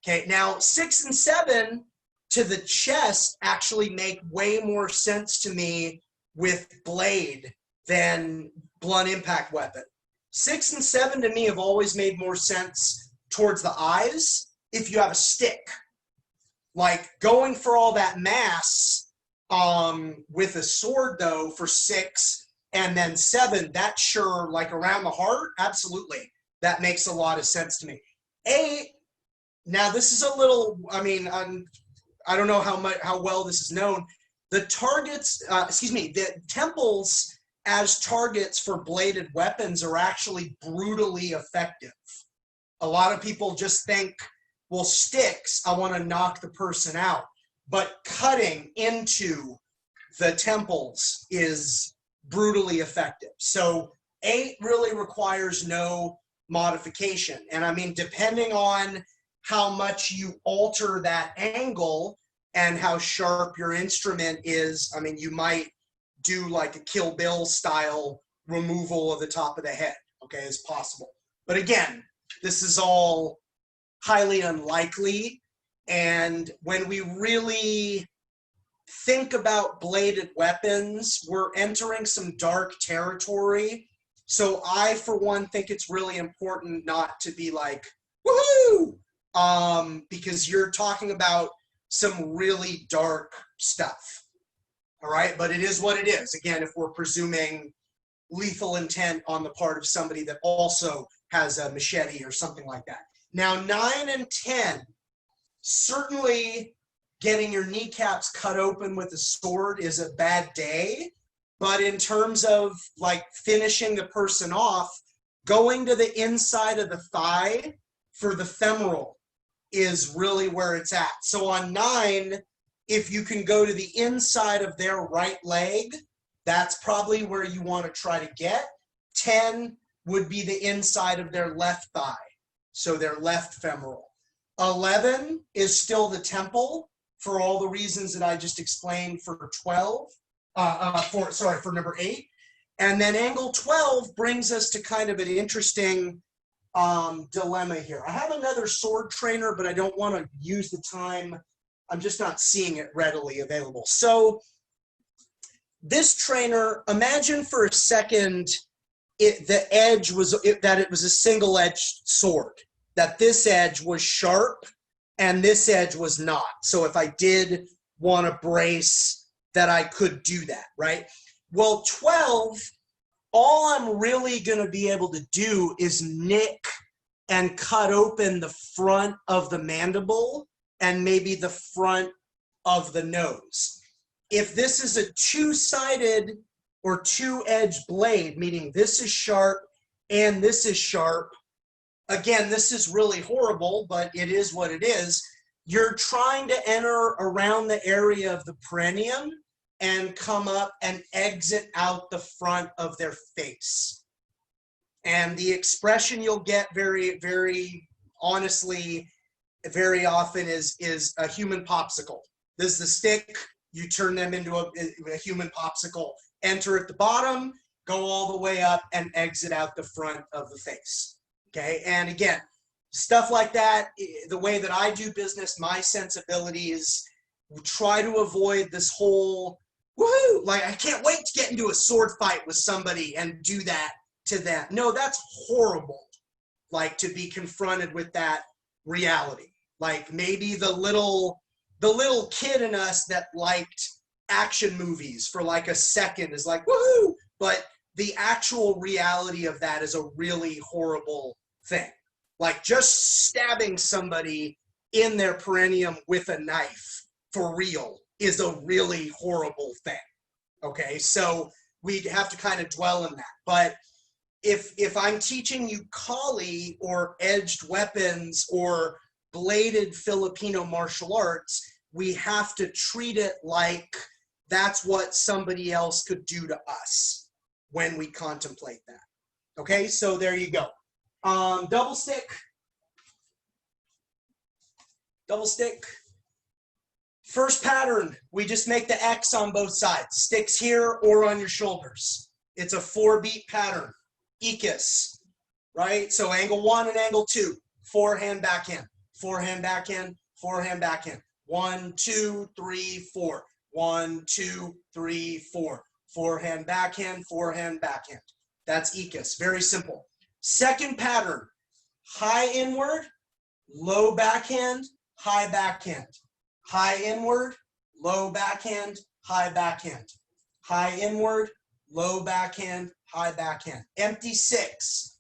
Okay, now 6 and 7 to the chest actually make way more sense to me with blade than blunt impact weapon. 6 and 7 to me have always made more sense towards the eyes if you have a stick. Like, going for all that mass with a sword, though, for 6 and then 7, that's sure, like around the heart, absolutely. That makes a lot of sense to me. 8, now this is a little, I mean, I don't know how well this is known. The targets, the temples as targets for bladed weapons are actually brutally effective. A lot of people just think, well, sticks, I want to knock the person out. But cutting into the temples is brutally effective. So 8 really requires no modification. And I mean, depending on how much you alter that angle, and how sharp your instrument is. I mean, you might do like a Kill Bill style removal of the top of the head, okay, is possible. But again, this is all highly unlikely. And when we really think about bladed weapons, we're entering some dark territory. So I, for one, think it's really important not to be like, woohoo, because you're talking about some really dark stuff. All right, but it is what it is. Again, if we're presuming lethal intent on the part of somebody that also has a machete or something like that. Now, 9 and 10, certainly getting your kneecaps cut open with a sword is a bad day. But in terms of like finishing the person off, going to the inside of the thigh for the femoral is really where it's at. So on 9, if you can go to the inside of their right leg, that's probably where you want to try to get. 10 would be the inside of their left thigh, so their left femoral. 11 is still the temple for all the reasons that I just explained for 12. For number 8. And then angle 12 brings us to kind of an interesting dilemma here. I have another sword trainer, but I don't want to use the time. I'm just not seeing it readily available. So this trainer, imagine for a second the edge was that it was a single-edged sword, that this edge was sharp and this edge was not. So if I did want to brace, that I could do that, right? Well, 12, all I'm really going to be able to do is nick and cut open the front of the mandible and maybe the front of the nose. If this is a two-sided or two-edged blade, meaning this is sharp and this is sharp, again, this is really horrible, but it is what it is. You're trying to enter around the area of the perineum and come up and exit out the front of their face. And the expression you'll get very, very honestly, very often is a human popsicle. This is the stick, you turn them into a human popsicle, enter at the bottom, go all the way up and exit out the front of the face, okay? And again, stuff like that, the way that I do business, my sensibilities, try to avoid this whole, woohoo, like I can't wait to get into a sword fight with somebody and do that to them. No, that's horrible, like to be confronted with that reality. Like maybe the little kid in us that liked action movies for like a second is like, woohoo, but the actual reality of that is a really horrible thing. Like just stabbing somebody in their perineum with a knife for real is a really horrible thing, okay? So we have to kind of dwell in that. But if I'm teaching you kali or edged weapons or bladed Filipino martial arts, we have to treat it like that's what somebody else could do to us when we contemplate that. Okay, so there you go. Double stick. Double stick. First pattern, we just make the X on both sides. Sticks here or on your shoulders. It's a 4-beat pattern. Ikis, right? So angle 1 and angle 2. Forehand, backhand. Forehand, backhand. Forehand, backhand. 1, 2, 3, 4. 1, 2, 3, 4. Forehand, backhand. Forehand, backhand. That's Ikis. Very simple. Second pattern, high inward, low backhand, high backhand. High inward, low backhand, high backhand. High inward, low backhand, high backhand. Empty 6.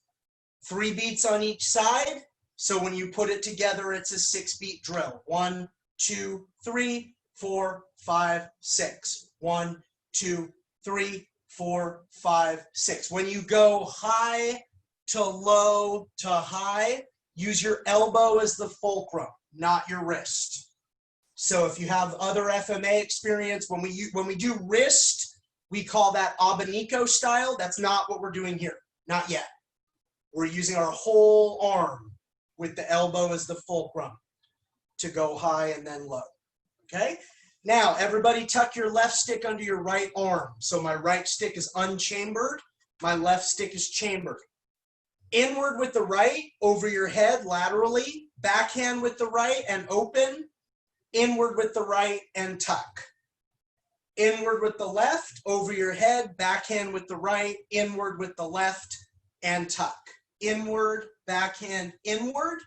3 beats on each side. So when you put it together, it's a 6-beat drill. 1, 2, 3, 4, 5, 6. 1, 2, 3, 4, 5, 6. When you go high to low to high, use your elbow as the fulcrum, not your wrist. So if you have other FMA experience, when we do wrist, we call that abanico style. That's not what we're doing here. Not yet. We're using our whole arm with the elbow as the fulcrum to go high and then low. okay? Now, everybody tuck your left stick under your right arm. So my right stick is unchambered, my left stick is chambered. Inward with the right, over your head laterally, backhand with the right and open, inward with the right and tuck. Inward with the left, over your head, backhand with the right, inward with the left and tuck. Inward, backhand, inward,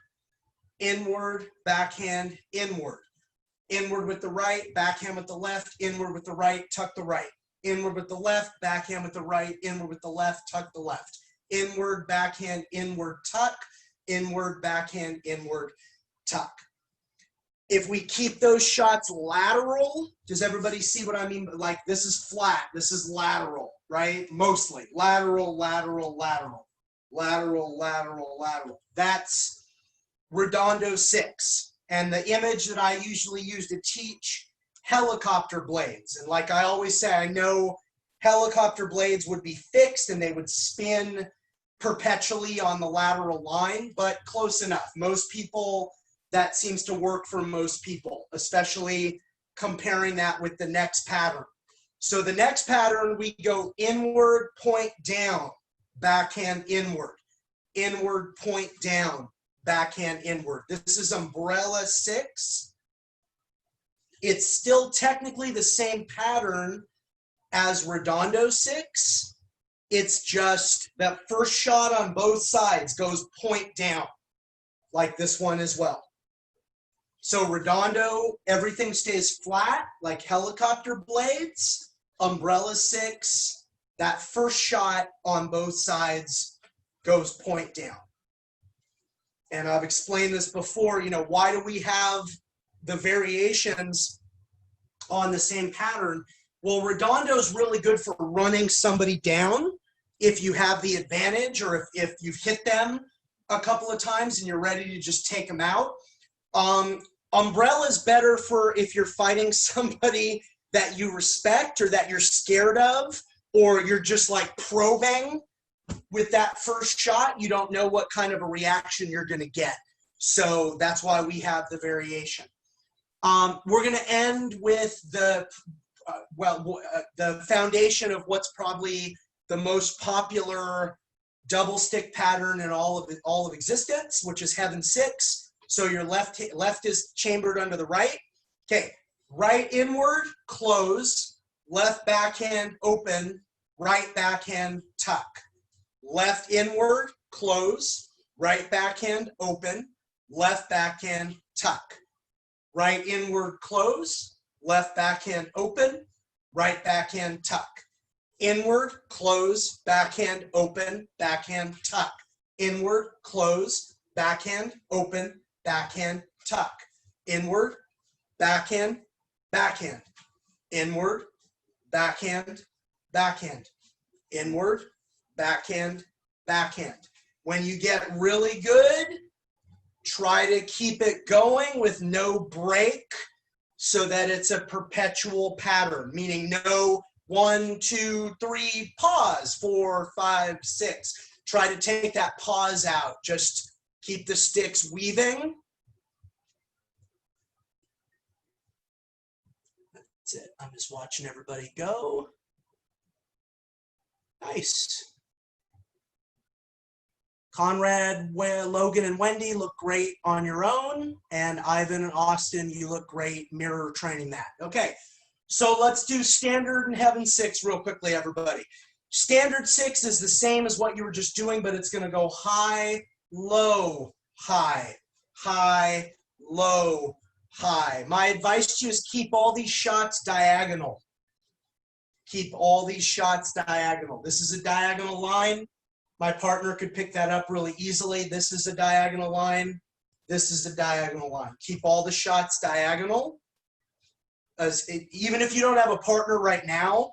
inward, backhand, inward. Inward with the right, backhand with the left, inward with the right, tuck the right. Inward with the left, backhand with the right, inward with the left, tuck the left. Inward, backhand, inward, tuck. Inward, backhand, inward, tuck. If we keep those shots lateral, does everybody see what I mean? Like this is flat, this is lateral, right? Mostly lateral, lateral, lateral, lateral, lateral, lateral. That's Redondo 6. And the image that I usually use to teach helicopter blades. And like I always say, I know helicopter blades would be fixed and they would spin perpetually on the lateral line, but close enough. Most people, that seems to work for most people, especially comparing that with the next pattern. So the next pattern, we go inward, point down, backhand inward, inward, point down, backhand inward. This is umbrella 6. It's still technically the same pattern as Redondo 6. It's just that first shot on both sides goes point down, like this one as well. So Redondo, everything stays flat, like helicopter blades. Umbrella 6, that first shot on both sides goes point down. And I've explained this before, you know, why do we have the variations on the same pattern? Well, Redondo is really good for running somebody down if you have the advantage, or if you've hit them a couple of times and you're ready to just take them out. Umbrella is better for if you're fighting somebody that you respect or that you're scared of, or you're just like probing with that first shot. You don't know what kind of a reaction you're going to get. So that's why we have the variation. We're going to end with the foundation of what's probably the most popular double stick pattern in all of existence, which is Heaven 6. So your left is chambered under the right. Okay, right inward, close, left backhand open, right backhand tuck. Left inward, close, right backhand open, left backhand tuck. Right inward, close, left backhand open, right backhand tuck. Inward, close, backhand open, backhand tuck. Inward, close, backhand open, backhand tuck. Inward, backhand, backhand. Inward, backhand, backhand. Inward, backhand, backhand. When you get really good, try to keep it going with no break so that it's a perpetual pattern, meaning no 1, 2, 3, pause, 4, 5, 6. Try to take that pause out. Just keep the sticks weaving. That's it. I'm just watching everybody go. Nice. Conrad, Logan, and Wendy look great on your own. And Ivan and Austin, you look great mirror training that. Okay, so let's do standard and Heaven 6 real quickly, everybody. Standard 6 is the same as what you were just doing, but it's going to go high, low, high, high, low, high. My advice to you is keep all these shots diagonal. Keep all these shots diagonal. This is a diagonal line. My partner could pick that up really easily. This is a diagonal line. This is a diagonal line. Keep all the shots diagonal. Even if you don't have a partner right now,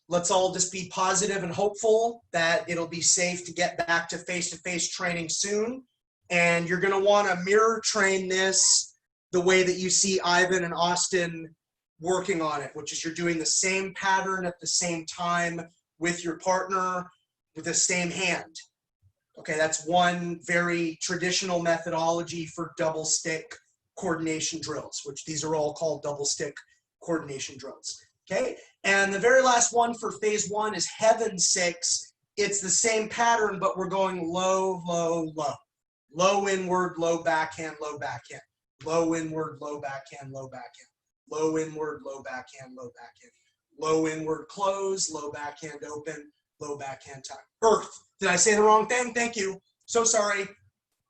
let's all just be positive and hopeful that it'll be safe to get back to face-to-face training soon. And you're going to want to mirror train this the way that you see Ivan and Austin working on it, which is you're doing the same pattern at the same time with your partner with the same hand. Okay, that's one very traditional methodology for double stick coordination drills, which these are all called double stick coordination drills. Okay, and the very last one for phase 1 is heaven 6. It's the same pattern, but we're going low, low, low. Low inward, low backhand, low backhand. Low inward, low backhand, low backhand. Low inward, low backhand, low backhand. Low inward close, low backhand open, low backhand tuck. Earth. Did I say the wrong thing? Thank you. So sorry.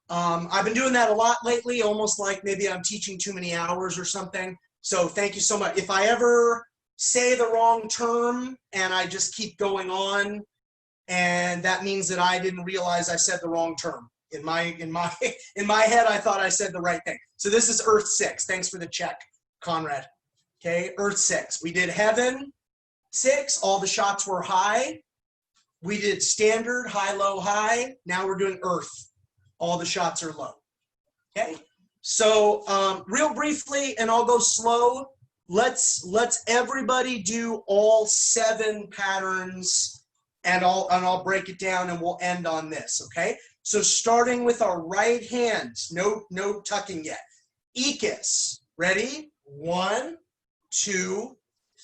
I've been doing that a lot lately, almost like maybe I'm teaching too many hours or something. So thank you so much. If I ever say the wrong term and I just keep going on, and that means that I didn't realize I said the wrong term. In my head, I thought I said the right thing. So this is Earth 6. Thanks for the check, Conrad. Okay, Earth 6. We did heaven 6. All the shots were high. We did standard, high, low, high. Now we're doing Earth. All the shots are low. Okay, so real briefly, and I'll go slow. Let's everybody do all 7 patterns, and I'll break it down, and we'll end on this. Okay. So starting with our right hands, no tucking yet. Ikis, ready? 1, 2,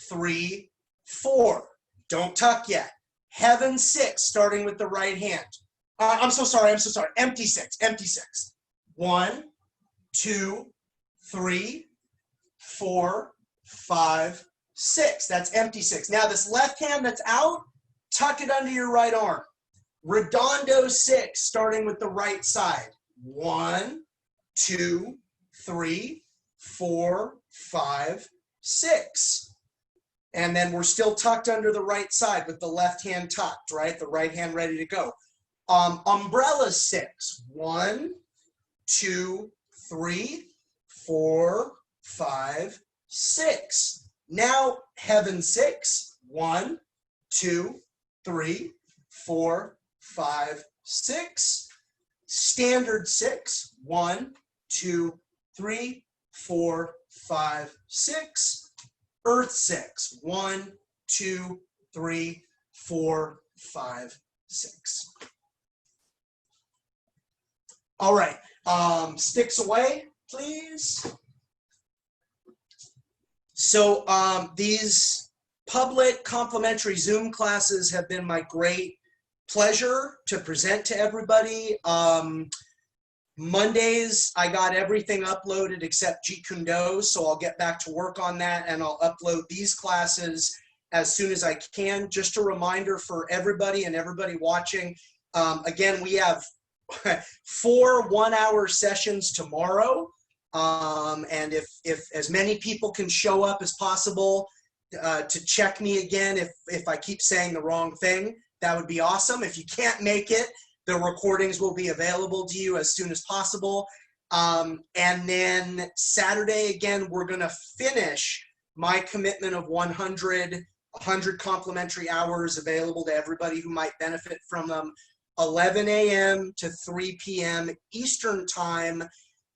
3, 4. Don't tuck yet. Heaven 6, starting with the right hand. I'm so sorry. Empty 6. 1, 2, 3, 4, 5, 6. That's empty 6. Now this left hand that's out, tuck it under your right arm. Redondo 6, starting with the right side. 1, 2, 3, 4, 5, 6. And then we're still tucked under the right side with the left hand tucked, right? The right hand ready to go. Umbrella 6. 1, 2, 3, 4, 5, 6. Now heaven 6. 1, 2, 3, 4, 5, 6. Standard 6. 1, 2, 3, 4, 5, 6. Earth 6. 1, 2, 3, 4, 5, 6. All right. Sticks away, please. So these public complimentary Zoom classes have been my great pleasure to present to everybody. Mondays, I got everything uploaded except Jeet Kune Do, so I'll get back to work on that, and I'll upload these classes as soon as I can. Just a reminder for everybody and everybody watching, again, we have 4 one-hour sessions tomorrow, and if as many people can show up as possible to check me again if I keep saying the wrong thing, that would be awesome. If you can't make it, the recordings will be available to you as soon as possible. And then Saturday, again, we're going to finish my commitment of 100 complimentary hours available to everybody who might benefit from them, 11 a.m. to 3 p.m. Eastern time.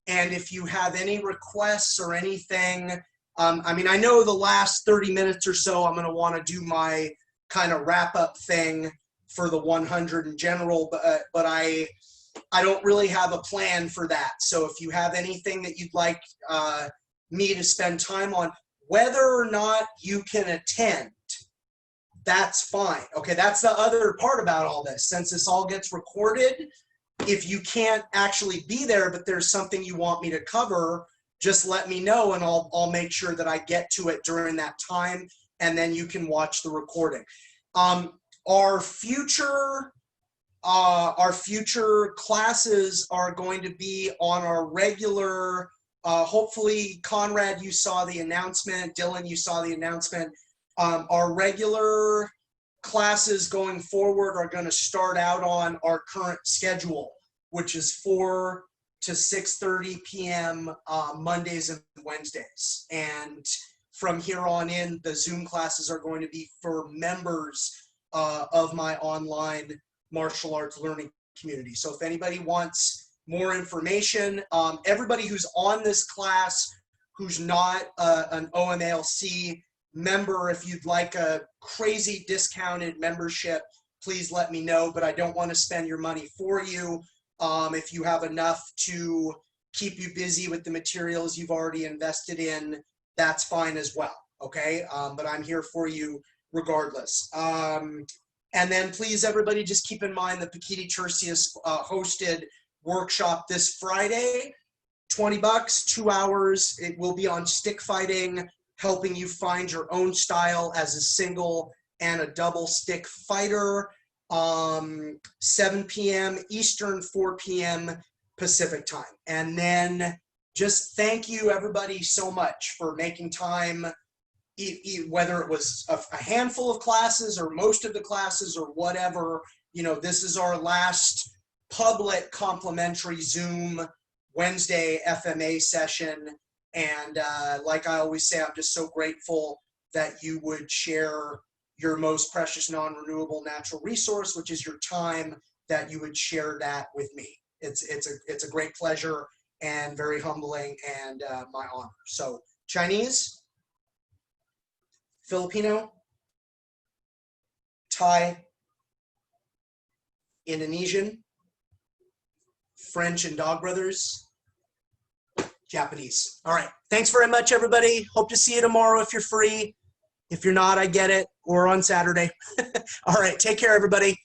And if you have any requests or anything, I mean, I know the last 30 minutes or so, I'm going to want to do my kind of wrap up thing for the 100 in general, but I don't really have a plan for that. So if you have anything that you'd like me to spend time on, whether or not you can attend, that's fine. Okay, that's the other part about all this. Since this all gets recorded, if you can't actually be there, but there's something you want me to cover, just let me know, and I'll make sure that I get to it during that time, and then you can watch the recording. Our future classes are going to be on our regular, hopefully, Conrad, you saw the announcement, Dylan, you saw the announcement. Our regular classes going forward are going to start out on our current schedule, which is 4 to 6:30 p.m. Mondays and Wednesdays. And from here on in, the Zoom classes are going to be for members of my online martial arts learning community. So if anybody wants more information, everybody who's on this class who's not an OMALC member, if you'd like a crazy discounted membership, please let me know, but I don't want to spend your money for you. If you have enough to keep you busy with the materials you've already invested in, that's fine as well, okay? But I'm here for you regardless. And then please, everybody, just keep in mind the Pekiti Tirsia hosted workshop this Friday, $20, 2 hours. It will be on stick fighting, helping you find your own style as a single and a double stick fighter. 7 p.m. Eastern, 4 p.m. Pacific time. And then just thank you, everybody, so much for making time, whether it was a handful of classes or most of the classes or whatever. You know, this is our last public complimentary Zoom Wednesday FMA session. And like I always say, I'm just so grateful that you would share your most precious non-renewable natural resource, which is your time, that you would share that with me. It's a great pleasure and very humbling and my honor. So Chinese, Filipino, Thai, Indonesian, French and Dog Brothers, Japanese. All right. Thanks very much, everybody. Hope to see you tomorrow if you're free. If you're not, I get it. Or on Saturday. All right. Take care, everybody.